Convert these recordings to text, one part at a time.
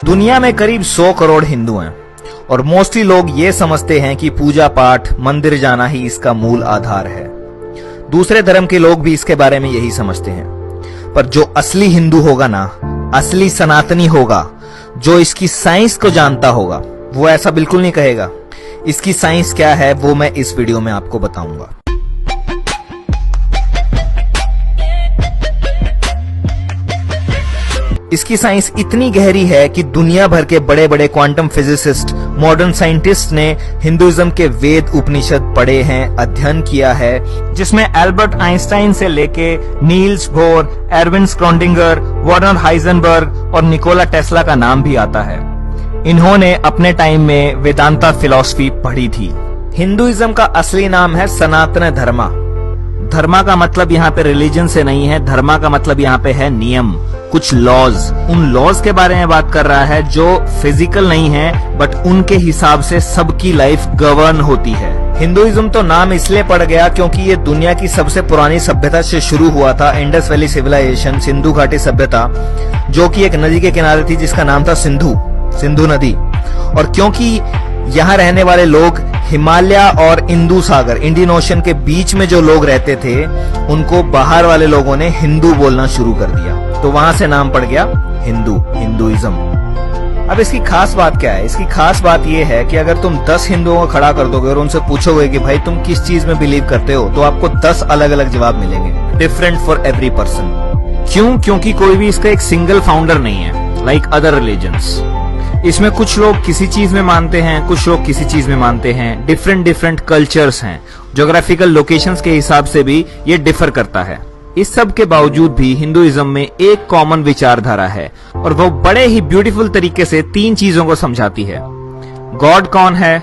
दुनिया में करीब 100 करोड़ हिंदू हैं और मोस्टली लोग ये समझते हैं कि पूजा पाठ मंदिर जाना ही इसका मूल आधार है। दूसरे धर्म के लोग भी इसके बारे में यही समझते हैं, पर जो असली हिंदू होगा ना, असली सनातनी होगा, जो इसकी साइंस को जानता होगा, वो ऐसा बिल्कुल नहीं कहेगा। इसकी साइंस क्या है वो मैं इस वीडियो में आपको बताऊंगा। इसकी साइंस इतनी गहरी है कि दुनिया भर के बड़े बड़े क्वांटम फिजिसिस्ट, मॉडर्न साइंटिस्ट ने हिंदुइज्म के वेद उपनिषद पढ़े हैं, अध्ययन किया है, जिसमें एल्बर्ट आइंस्टाइन से लेके Niels Bohr, Erwin Schrödinger, Werner Heisenberg और निकोला टेस्ला का नाम भी आता है। इन्होंने अपने टाइम में वेदांता फिलॉसफी पढ़ी थी। हिंदुइज्म का असली नाम है सनातन धर्मा। धर्मा का मतलब यहाँ पे रिलीजन से नहीं है, धर्मा का मतलब यहाँ पे है नियम, कुछ लॉज। उन लॉज के बारे में बात कर रहा है जो फिजिकल नहीं है, बट उनके हिसाब से सबकी लाइफ गवर्न होती है। हिंदुइज्म तो नाम इसलिए पड़ गया क्योंकि ये दुनिया की सबसे पुरानी सभ्यता से शुरू हुआ था। इंडस वैली सिविलाइजेशन, सिंधु घाटी सभ्यता, जो कि एक नदी के किनारे थी जिसका नाम था सिंधु नदी। और क्योंकि यहाँ रहने वाले लोग हिमालय और इंदु सागर, इंडियन ओशन के बीच में जो लोग रहते थे, उनको बाहर वाले लोगों ने हिंदू बोलना शुरू कर दिया, तो वहां से नाम पड़ गया हिंदुइज्म। अब इसकी खास बात क्या है? इसकी खास बात यह है कि अगर तुम 10 हिंदुओं को खड़ा कर दोगे और उनसे पूछोगे कि भाई तुम किस चीज में बिलीव करते हो, तो आपको 10 अलग अलग जवाब मिलेंगे, डिफरेंट फॉर एवरी पर्सन। क्यों? क्योंकि कोई भी इसका एक सिंगल फाउंडर नहीं है, लाइक अदर रिलीजन्स। इसमें कुछ लोग किसी चीज में मानते हैं, कुछ लोग किसी चीज में मानते हैं, डिफरेंट कल्चर्स हैं, ज्योग्राफिकल लोकेशंस के हिसाब से भी ये डिफर करता है। इस सब के बावजूद भी हिंदुइज्म में एक कॉमन विचारधारा है और वो बड़े ही ब्यूटीफुल तरीके से 3 चीजों को समझाती है। गॉड कौन है,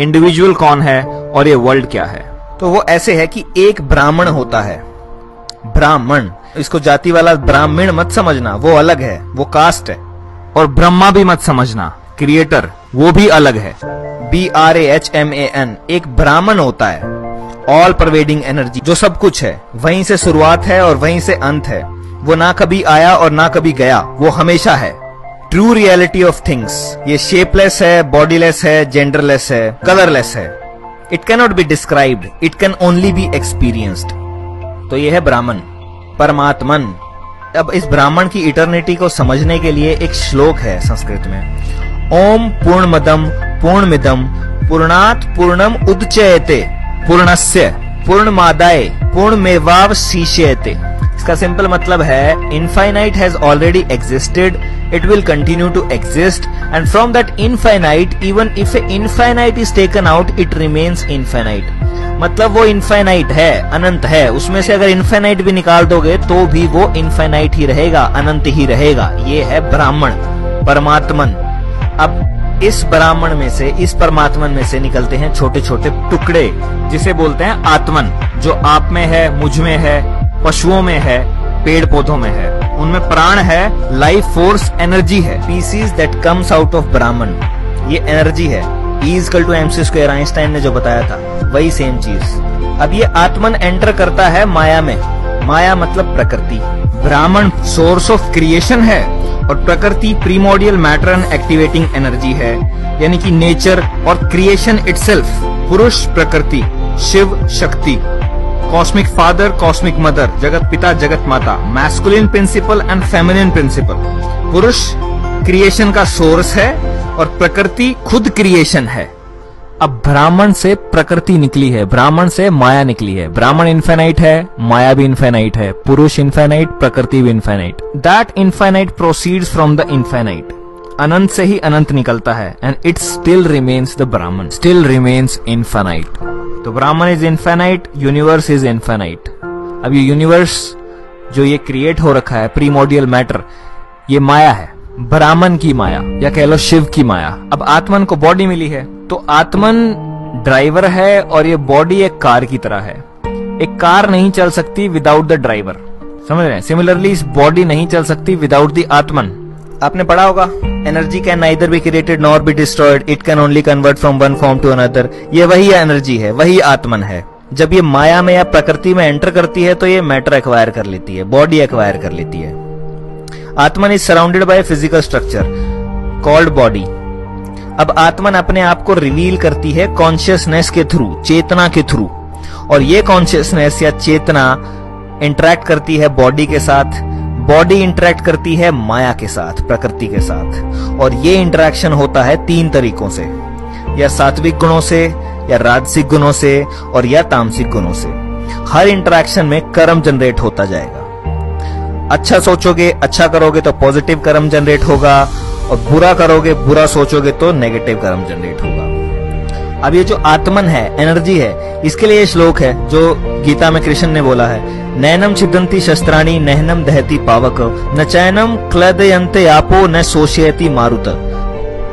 इंडिविजुअल कौन है और ये वर्ल्ड क्या है। तो वो ऐसे है कि एक ब्राह्मण होता है, ब्राह्मण, इसको जाति वाला ब्राह्मण मत समझना, वो अलग है, वो कास्ट है। और ब्रह्मा भी मत समझना, क्रिएटर, वो भी अलग है, BRAHMAN। एक ब्राह्मण होता है ऑल परवेडिंग एनर्जी, जो सब कुछ है, वहीं से शुरुआत है और वहीं से अंत है। वो ना कभी आया और ना कभी गया, वो हमेशा है। True reality of things. ये शेपलेस है, बॉडीलेस है, जेंडरलेस है, कलरलेस है। It can not be described, it can only be experienced. तो ये है ब्राह्मण, परमात्मन। अब इस ब्राह्मण की इटर्निटी को समझने के लिए एक श्लोक है संस्कृत में। ओम पूर्णमदम पूर्णमिदम पूर्णात् पूर्णम उदच्यते पूर्णस्य पूर्णमादाय पूर्णमेवावशिष्यते। इसका सिंपल मतलब है infinite has already existed, it will continue to exist, and from that infinite even if a infinite is taken out it remains infinite. मतलब वो इनफाइनाइट है, अनंत है, उसमें से अगर इनफाइनाइट भी निकाल दोगे तो भी वो इनफाइनाइट ही रहेगा, अनंत ही रहेगा। ये है ब्राह्मण, परमात्मन। अब इस ब्राह्मण में से, इस परमात्मन में से निकलते हैं छोटे छोटे टुकड़े, जिसे बोलते हैं आत्मन, जो आप में है, मुझ में है, पशुओं में है, पेड़ पौधों में है। उनमें प्राण है, लाइफ फोर्स, एनर्जी है। Pieces that comes out of Brahman, ये एनर्जी है। E=mc², आइंस्टाइन ने जो बताया था, वही सेम चीज। अब ये आत्मन एंटर करता है माया में। माया मतलब प्रकृति। ब्राह्मण सोर्स ऑफ क्रिएशन है और प्रकृति primordial matter and activating energy है, यानी कि नेचर और क्रिएशन इटसेल्फ। पुरुष प्रकृति, Shiv Shakti, cosmic father, cosmic mother, जगत पिता, जगत माता, masculine principle and feminine principle. पुरुष क्रिएशन का सोर्स है और प्रकृति खुद क्रिएशन है। अब ब्राह्मण से प्रकृति निकली है, ब्राह्मण से माया निकली है। ब्राह्मण इनफाइनाइट है, माया भी इनफाइनाइट है, पुरुष इनफाइनाइट, प्रकृति भी infinite. That infinite proceeds from the infinite. अनंत से ही अनंत निकलता है, and it still remains the Brahman, still remains infinite. तो Brahman is infinite, universe is infinite. अब ये यूनिवर्स जो ये क्रिएट हो रखा है, प्रीमोडियल मैटर, ये माया है, ब्राह्मण की माया, या कह लो शिव की माया। अब आत्मन को बॉडी मिली है, तो आत्मन ड्राइवर है और ये बॉडी एक कार की तरह है। एक कार नहीं चल सकती विदाउट द ड्राइवर, समझ रहे हैं? सिमिलरली इस बॉडी नहीं चल सकती विदाउट द आत्मन। आपने पढ़ा होगा, energy can neither be created nor be destroyed, it can only convert from one form to another. ये वही एनर्जी है, वही आत्मन है। जब ये माया में या प्रकृति में एंटर करती है तो ये मैटर एक्वायर कर लेती है, बॉडी एक्वायर कर लेती है। Atman is surrounded by a physical structure called body. अब आत्मन अपने आप को रिवील करती है कॉन्शियसनेस के थ्रू, चेतना के थ्रू, और ये कॉन्शियसनेस या चेतना इंटरेक्ट करती है बॉडी के साथ, बॉडी इंटरेक्ट करती है माया के साथ, प्रकृति के साथ। और ये इंटरेक्शन होता है 3 तरीकों से, या सात्विक गुणों से, या राजसिक गुणों से, और या तामसिक गुणों से। हर इंटरेक्शन में कर्म जनरेट होता जाएगा। अच्छा सोचोगे, अच्छा करोगे तो पॉजिटिव कर्म जनरेट होगा, और बुरा करोगे, बुरा सोचोगे तो नेगेटिव कर्म जनरेट होगा। अब ये जो आत्मन है, एनर्जी है, इसके लिए ये श्लोक है जो गीता में कृष्ण ने बोला है, नैनम छिदंती शस्त्राणि नैनम दहती पावक न चैनम क्लदयन्ते आपो न शोषयति मारुत।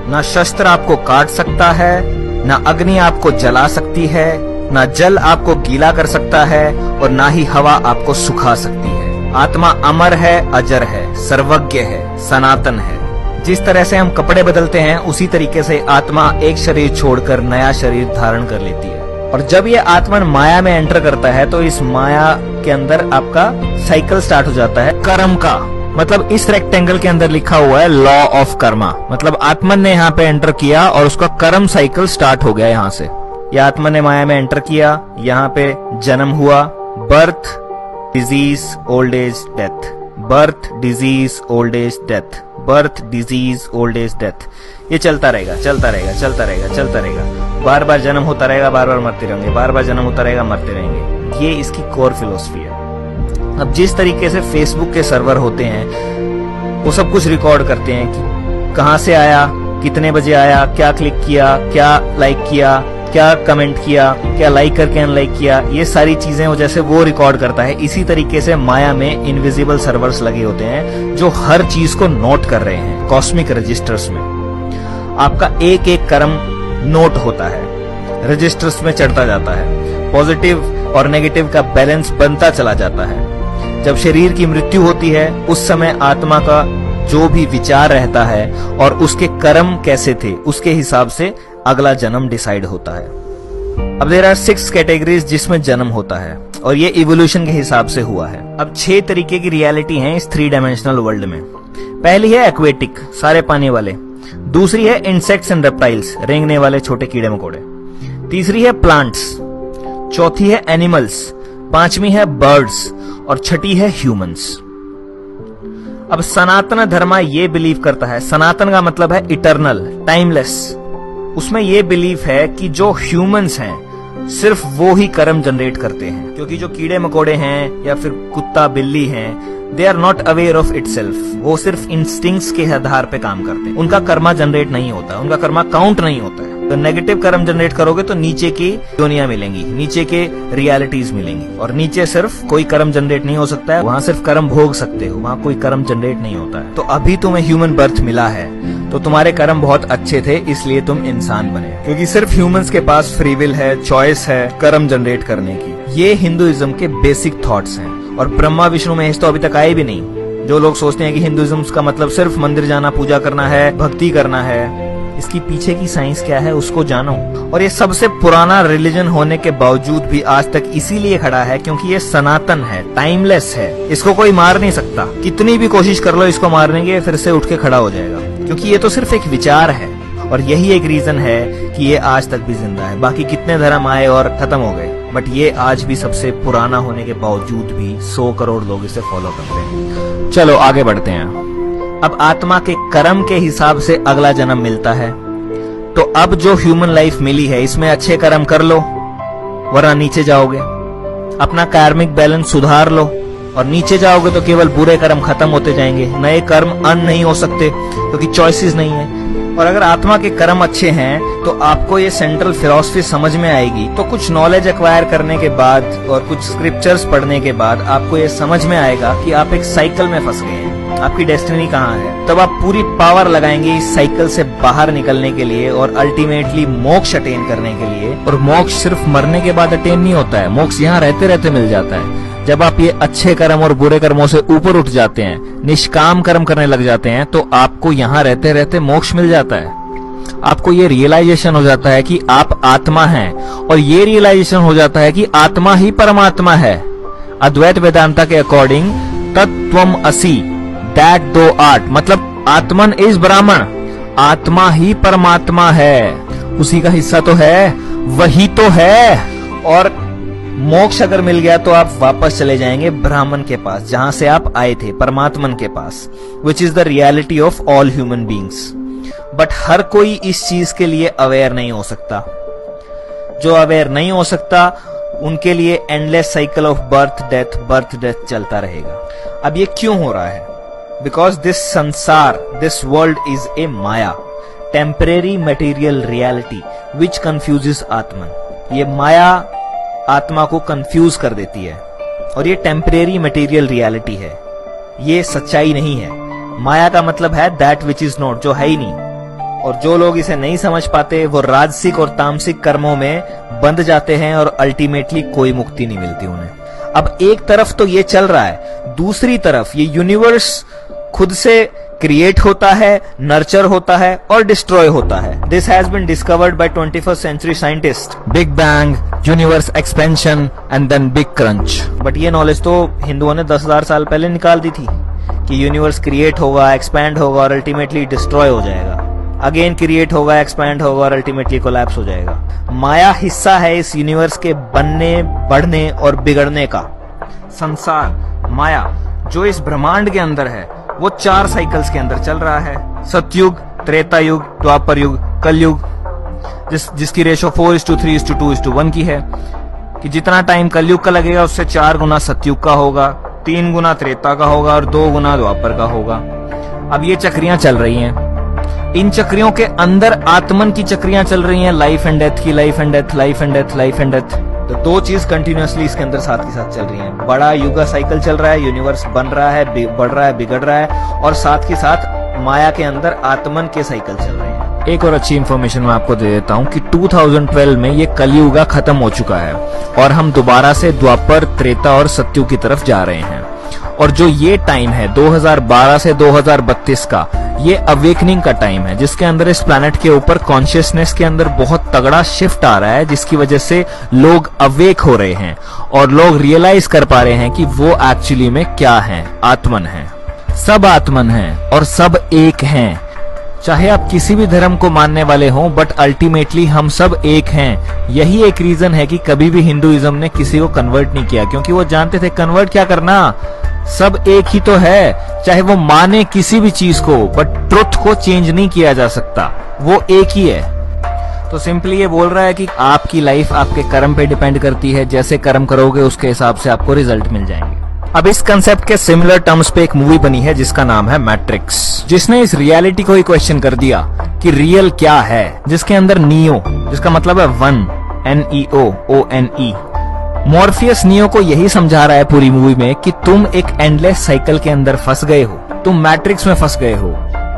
ना शस्त्र आपको काट सकता है, ना अग्नि आपको जला सकती है, ना जल आपको गीला कर सकता है, और ना ही हवा आपको सुखा सकती है। आत्मा अमर है, अजर है, सर्वज्ञ है, सनातन है। जिस तरह से हम कपड़े बदलते हैं उसी तरीके से आत्मा एक शरीर छोड़कर नया शरीर धारण कर लेती है। और जब ये आत्मन माया में एंटर करता है तो इस माया के अंदर आपका साइकिल स्टार्ट हो जाता है कर्म का। मतलब इस रेक्टेंगल के अंदर लिखा हुआ है लॉ ऑफ कर्मा। मतलब आत्मन ने यहाँ पे एंटर किया और उसका कर्म साइकिल स्टार्ट हो गया। यहाँ से यह आत्मन ने माया में एंटर किया, यहाँ पे जन्म हुआ, birth, disease, old age, death, birth, disease, old age, death, birth, disease, old age, death. ये चलता रहेगा, चलता रहेगा, चलता रहेगा, चलता रहेगा। बार बार जन्म होता रहेगा, बार बार मरते रहेंगे, बार बार जन्म होता रहेगा, मरते रहेंगे। ये इसकी कोर फिलोसफी है। अब जिस तरीके से फेसबुक के सर्वर होते हैं वो सब कुछ रिकॉर्ड करते हैं कि कहां से आया, कितने बजे आया, क्या क्लिक किया, क्या लाइक किया, क्या कमेंट किया, क्या लाइक करके अनलाइक किया, ये सारी चीजें वो जैसे वो रिकॉर्ड करता है। इसी तरीके से माया में इनविजिबल सर्वर्स लगे होते हैं जो हर चीज को नोट कर रहे हैं कॉस्मिक रजिस्टर्स में। आपका एक एक कर्म नोट होता है, रजिस्टर्स में चढ़ता जाता है, पॉजिटिव और नेगेटिव का बैलेंस बनता चला जाता है। जब शरीर की मृत्यु होती है उस समय आत्मा का जो भी विचार रहता है और उसके कर्म कैसे थे उसके हिसाब से अगला जन्म डिसाइड होता है। अब देयर आर 6 कैटेगरीज जिसमें जन्म होता है और ये इवोल्यूशन के हिसाब से हुआ है। अब 6 तरीके की रियलिटी है इस 3 डायमेंशनल वर्ल्ड में। पहली है एक्वेटिक, सारे पानी वाले। दूसरी है इंसेक्ट्स एंड रेप्टाइल्स, रेंगने वाले छोटे कीड़े मकोड़े। तीसरी है प्लांट्स। चौथी है एनिमल्स। पांचवी है बर्ड्स और छठी है ह्यूमंस। अब सनातन धर्म ये बिलीव करता है, सनातन का मतलब है इटर्नल, टाइमलेस। उसमें ये बिलीफ है कि जो ह्यूमंस हैं सिर्फ वो ही कर्म जनरेट करते हैं, क्योंकि जो कीड़े मकोड़े हैं या फिर कुत्ता बिल्ली हैं they are not aware of itself. वो सिर्फ इंस्टिंक्ट्स के आधार पे काम करते हैं, उनका कर्मा जनरेट नहीं होता, उनका कर्मा काउंट नहीं होता है। तो नेगेटिव कर्म जनरेट करोगे तो नीचे की दुनिया मिलेंगी, नीचे के रियलिटीज मिलेंगी, और नीचे सिर्फ कोई कर्म जनरेट नहीं हो सकता है, वहां सिर्फ कर्म भोग सकते हो, वहां कोई कर्म जनरेट नहीं होता है। तो अभी तुम्हें ह्यूमन बर्थ मिला है तो तुम्हारे कर्म बहुत अच्छे थे इसलिए तुम इंसान बने, क्योंकि सिर्फ ह्यूमंस के पास फ्री विल है, चॉइस है कर्म जनरेट करने की। ये हिंदुइज्म के बेसिक थॉट्स हैं और ब्रह्मा विष्णु महेश तो अभी तक आए भी नहीं। जो लोग सोचते हैं कि हिंदुइज्म का मतलब सिर्फ मंदिर जाना, पूजा करना है, भक्ति करना है, इसकी पीछे की साइंस क्या है उसको जानो। और ये सबसे पुराना रिलीजन होने के बावजूद भी आज तक इसीलिए खड़ा है क्योंकि ये सनातन है, टाइमलेस है, इसको कोई मार नहीं सकता। कितनी भी कोशिश कर लो इसको मारने की, फिर से उठ के खड़ा हो जाएगा, क्योंकि ये तो सिर्फ एक विचार है। और यही एक रीजन है कि ये आज तक भी जिंदा है। बाकी कितने धर्म आए और खत्म हो गए, बट ये आज भी सबसे पुराना होने के बावजूद भी 100 करोड़ लोग इसे फॉलो करते हैं। चलो आगे बढ़ते हैं। अब आत्मा के कर्म के हिसाब से अगला जन्म मिलता है। तो अब जो ह्यूमन लाइफ मिली है इसमें अच्छे कर्म कर लो वरना नीचे जाओगे, अपना कार्मिक बैलेंस सुधार लो, और नीचे जाओगे तो केवल बुरे कर्म खत्म होते जाएंगे, नए कर्म अर्न नहीं हो सकते क्योंकि चॉइसेस नहीं है। और अगर आत्मा के कर्म अच्छे हैं तो आपको ये सेंट्रल फिलॉसफी समझ में आएगी। तो कुछ नॉलेज एक्वायर करने के बाद और कुछ स्क्रिप्चर्स पढ़ने के बाद आपको ये समझ में आएगा कि आप एक साइकिल में फंस गए हैं, आपकी डेस्टिनी कहाँ है। तब आप पूरी पावर लगाएंगे इस साइकिल से बाहर निकलने के लिए और अल्टीमेटली मोक्ष अटेन करने के लिए। और मोक्ष सिर्फ मरने के बाद अटेन नहीं होता है, मोक्ष यहाँ रहते रहते मिल जाता है। जब आप ये अच्छे कर्म और बुरे कर्मों से ऊपर उठ जाते हैं, निष्काम कर्म करने लग जाते हैं, तो आपको यहाँ रहते रहते मोक्ष मिल जाता है। आपको ये रियलाइजेशन हो जाता है कि आप आत्मा हैं, और ये रियलाइजेशन हो जाता है कि आत्मा ही परमात्मा है। अद्वैत वेदांता के अकॉर्डिंग तत्त्वम असि, दैट दो आर्ट, मतलब आत्मन इज ब्राह्मण आत्मा ही परमात्मा है, उसी का हिस्सा तो है, वही तो है। और मोक्ष अगर मिल गया तो आप वापस चले जाएंगे ब्राह्मण के पास, जहां से आप आए थे, परमात्मन के पास, which is the reality of all human beings. But हर कोई इस चीज के लिए अवेयर नहीं हो सकता। जो अवेयर नहीं हो सकता उनके लिए endless cycle of birth death चलता रहेगा। अब ये क्यों हो रहा है? बिकॉज दिस संसार, this world is a Maya, temporary material reality which confuses आत्मन। ये माया आत्मा को कंफ्यूज कर देती है और ये टेम्परेरी मटेरियल रियलिटी है, ये सच्चाई नहीं है। माया का मतलब है दैट विच इज नॉट, जो है ही नहीं। और जो लोग इसे नहीं समझ पाते वो राजसिक और तामसिक कर्मों में बंध जाते हैं और अल्टीमेटली कोई मुक्ति नहीं मिलती उन्हें। अब एक तरफ तो ये चल रहा है, दूसरी तरफ ये यूनिवर्स खुद से क्रिएट होता है, नर्चर होता है और डिस्ट्रॉय होता है। This has been discovered by 21st century scientist. Big bang, universe expansion and then big crunch. But ये नॉलेज तो हिंदुओं ने 10,000 साल पहले निकाल दी थी कि यूनिवर्स क्रिएट होगा, एक्सपैंड होगा और अल्टीमेटली डिस्ट्रॉय हो जाएगा, अगेन क्रिएट होगा, एक्सपैंड होगा और अल्टीमेटली कोलैप्स हो जाएगा। माया हिस्सा है इस यूनिवर्स के बनने, बढ़ने और बिगड़ने का। संसार, माया, जो इस ब्रह्मांड के अंदर है वो 4 साइकिल्स के अंदर चल रहा है। सतयुग, त्रेता युग, द्वापर युग, कलयुग, जिसकी रेशो 4:3:2:1 की है, कि जितना टाइम कलयुग का लगेगा उससे 4 गुना सतयुग का होगा, 3 गुना त्रेता का होगा और 2 गुना द्वापर का होगा। अब ये चक्रियां चल रही हैं, इन चक्रियों के अंदर आत्मन की चक्रियां चल रही हैं, लाइफ एंड डेथ की, life and death, life and death, life and death. तो 2 चीज कंटिन्यूअसली इसके अंदर साथ के साथ चल रही हैं। बड़ा युगा साइकिल चल रहा है, यूनिवर्स बन रहा है, बढ़ रहा है, बिगड़ रहा है, और साथ के साथ माया के अंदर आत्मन के साइकिल चल रहे हैं। एक और अच्छी इंफॉर्मेशन मैं आपको दे देता हूं कि 2012 में ये कलयुगा खत्म हो चुका है और हम दोबारा से द्वापर, त्रेता और सतयुग की तरफ जा रहे हैं। और जो ये टाइम है 2012 से 2032 का, ये अवेकनिंग का टाइम है, जिसके अंदर इस प्लैनेट के ऊपर कॉन्शियसनेस के अंदर बहुत तगड़ा शिफ्ट आ रहा है, जिसकी वजह से लोग अवेक हो रहे हैं और लोग रियलाइज कर पा रहे हैं कि वो एक्चुअली में क्या है, आत्मन है। सब आत्मन है और सब एक हैं। चाहे आप किसी भी धर्म को मानने वाले हों, बट अल्टीमेटली हम सब एक हैं। यही एक रीजन है कि कभी भी हिंदुइज्म ने किसी को कन्वर्ट नहीं किया, क्योंकि वो जानते थे कन्वर्ट क्या करना, सब एक ही तो है। चाहे वो माने किसी भी चीज को, बट ट्रुथ को चेंज नहीं किया जा सकता, वो एक ही है। तो सिंपली ये बोल रहा है कि आपकी लाइफ आपके कर्म पे डिपेंड करती है, जैसे कर्म करोगे उसके हिसाब से आपको रिजल्ट मिल जाएंगे। अब इस कंसेप्ट के सिमिलर टर्म्स पे एक मूवी बनी है जिसका नाम है मैट्रिक्स, जिसने इस रियलिटी को ही क्वेश्चन कर दिया कि रियल क्या है, जिसके अंदर नियो, जिसका मतलब है वन, NEO, मॉर्फियस नियो को यही समझा रहा है पूरी मूवी में कि तुम एक एंडलेस साइकिल के अंदर फंस गए हो, तुम मैट्रिक्स में फंस गए हो,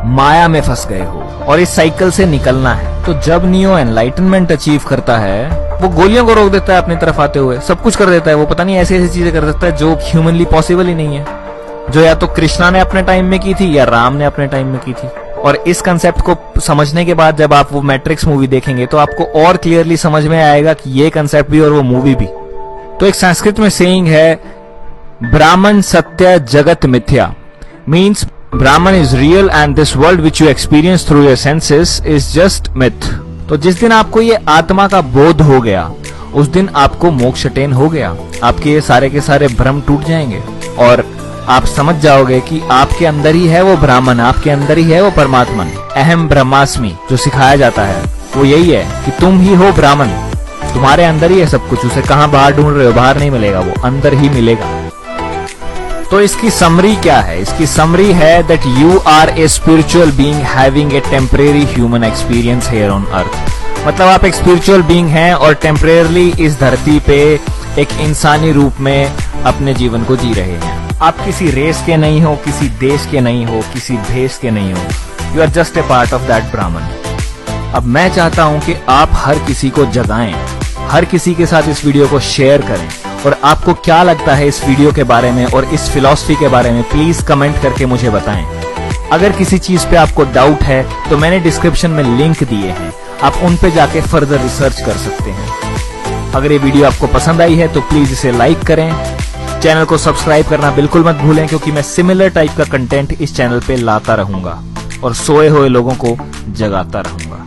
माया में फंस गए हो और इस साइकिल से निकलना है। तो जब नियो एनलाइटनमेंट अचीव करता है, वो गोलियों को रोक देता है अपनी तरफ आते हुए, सब कुछ कर देता है, वो पता नहीं ऐसी ऐसी चीजें कर सकता है जो ह्यूमनली पॉसिबल ही नहीं है, जो या तो कृष्णा ने अपने टाइम में की थी या राम ने अपने टाइम में की थी। और इस कंसेप्ट को समझने के बाद जब आप वो मैट्रिक्स मूवी देखेंगे तो आपको और क्लियरली समझ में आएगा कि ये कंसेप्ट भी और वो मूवी भी। तो एक संस्कृत में सेइंग है, ब्राह्मण सत्य जगत मिथ्या, means Brahman is real and this world which you experience through your senses is just myth। तो जिस दिन आपको ये आत्मा का बोध हो गया, उस दिन आपको मोक्ष अटेन हो गया, आपके ये सारे के सारे भ्रम टूट जाएंगे और आप समझ जाओगे कि आपके अंदर ही है वो ब्राह्मण, आपके अंदर ही है वो परमात्मा। अहम ब्रह्मास्मि जो सिखाया जाता है वो यही है कि तुम ही हो ब्राह्मण, तुम्हारे अंदर ही है सब कुछ। उसे कहाँ बाहर ढूंढ रहे हो, बाहर नहीं मिलेगा, वो अंदर ही मिलेगा। तो इसकी समरी क्या है? इसकी समरी है that you are a spiritual being having a temporary human experience here on earth. मतलब आप एक स्पिरिचुअल बीइंग हैं और टेम्परेरली इस धरती पे एक इंसानी रूप में अपने जीवन को जी रहे हैं। आप किसी रेस के नहीं हो, किसी देश के नहीं हो, किसी भेष के नहीं हो, you are just a part of that Brahman. अब मैं चाहता हूं कि आप हर किसी को जगाएं, हर किसी के साथ इस वीडियो को शेयर करें। और आपको क्या लगता है इस वीडियो के बारे में और इस फिलॉसफी के बारे में, प्लीज कमेंट करके मुझे बताएं। अगर किसी चीज पे आपको डाउट है तो मैंने डिस्क्रिप्शन में लिंक दिए हैं, आप उन पे जाके फर्दर रिसर्च कर सकते हैं। अगर ये वीडियो आपको पसंद आई है तो प्लीज इसे लाइक करें, चैनल को सब्सक्राइब करना बिल्कुल मत भूलें, क्योंकि मैं सिमिलर टाइप का कंटेंट इस चैनल पे लाता रहूंगा। और सोए हुए लोगों को जगाता रहूंगा।